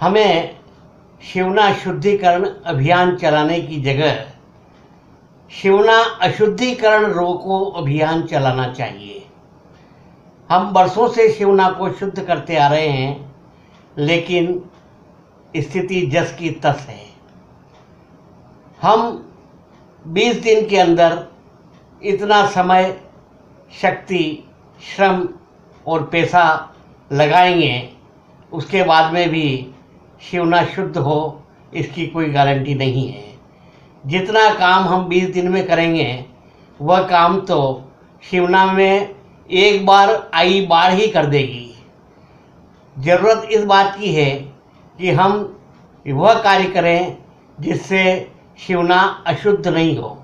हमें शिवना शुद्धिकरण अभियान चलाने की जगह शिवना अशुद्धिकरण रोको अभियान चलाना चाहिए। हम वर्षों से शिवना को शुद्ध करते आ रहे हैं, लेकिन स्थिति जस की तस है। हम 20 दिन के अंदर इतना समय, शक्ति, श्रम और पैसा लगाएंगे, उसके बाद में भी शिवना शुद्ध हो, इसकी कोई गारंटी नहीं है। जितना काम हम 20 दिन में करेंगे, वह काम तो शिवना में एक बार आई बाढ़ ही कर देगी। ज़रूरत इस बात की है कि हम वह कार्य करें जिससे शिवना अशुद्ध नहीं हो।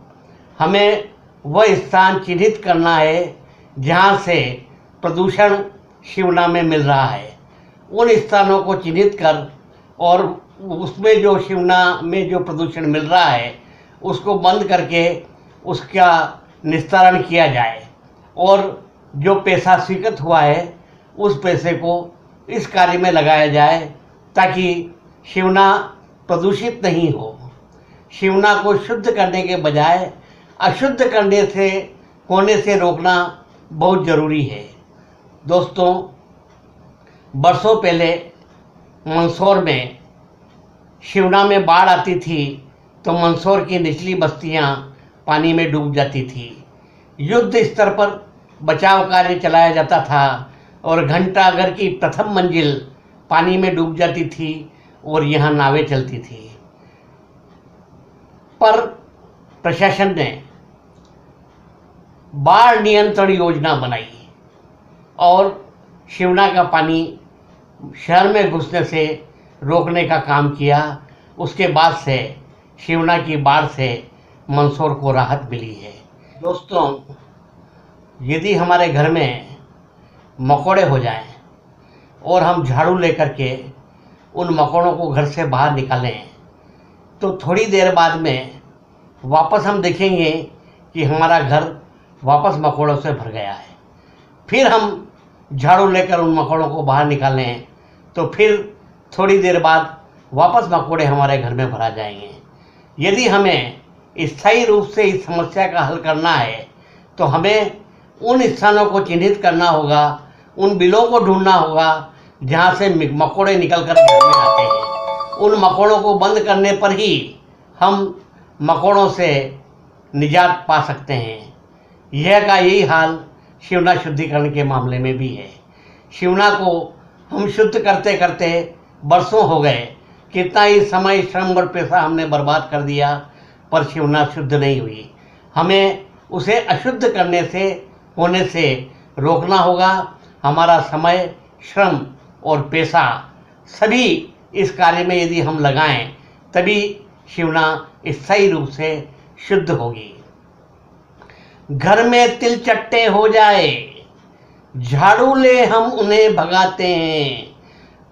हमें वह स्थान चिन्हित करना है जहाँ से प्रदूषण शिवना में मिल रहा है। उन स्थानों को चिन्हित कर और उसमें जो शिवना में जो प्रदूषण मिल रहा है उसको बंद करके उसका निस्तारण किया जाए, और जो पैसा स्वीकृत हुआ है उस पैसे को इस कार्य में लगाया जाए ताकि शिवना प्रदूषित नहीं हो। शिवना को शुद्ध करने के बजाय अशुद्ध होने से रोकना बहुत ज़रूरी है। दोस्तों, बरसों पहले मंदसौर में शिवना में बाढ़ आती थी तो मंदसौर की निचली बस्तियां पानी में डूब जाती थी। युद्ध स्तर पर बचाव कार्य चलाया जाता था और घंटाघर की प्रथम मंजिल पानी में डूब जाती थी और यहाँ नावें चलती थी। पर प्रशासन ने बाढ़ नियंत्रण योजना बनाई और शिवना का पानी शहर में घुसने से रोकने का काम किया। उसके बाद से शिवना की बाढ़ से मंदसौर को राहत मिली है। दोस्तों, यदि हमारे घर में मकोड़े हो जाएं और हम झाड़ू लेकर के उन मकोड़ों को घर से बाहर निकालें, तो थोड़ी देर बाद में वापस हम देखेंगे कि हमारा घर वापस मकोड़ों से भर गया है। फिर हम झाड़ू लेकर उन मकोड़ों को बाहर निकालें तो फिर थोड़ी देर बाद वापस मकोड़े हमारे घर में भरा जाएंगे। यदि हमें स्थायी रूप से इस समस्या का हल करना है तो हमें उन स्थानों को चिन्हित करना होगा, उन बिलों को ढूंढना होगा जहाँ से मकोड़े निकल कर घर में आते हैं। उन मकोड़ों को बंद करने पर ही हम मकोड़ों से निजात पा सकते हैं। यह का यही हाल शिवना शुद्धिकरण के मामले में भी है। शिवना को हम शुद्ध करते करते बरसों हो गए, कितना ही समय, श्रम और पैसा हमने बर्बाद कर दिया, पर शिवना शुद्ध नहीं हुई। हमें उसे अशुद्ध होने से रोकना होगा। हमारा समय, श्रम और पैसा सभी इस कार्य में यदि हम लगाएं, तभी शिवना स्थायी रूप से शुद्ध होगी। घर में तिल चट्टे हो जाए, झाड़ू ले हम उन्हें भगाते हैं,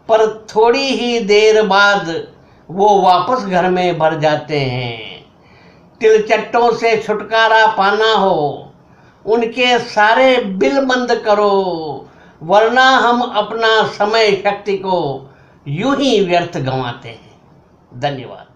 पर थोड़ी ही देर बाद वो वापस घर में भर जाते हैं। तिलचट्टों से छुटकारा पाना हो, उनके सारे बिल बंद करो, वरना हम अपना समय, शक्ति को यूं ही व्यर्थ गंवाते हैं। धन्यवाद।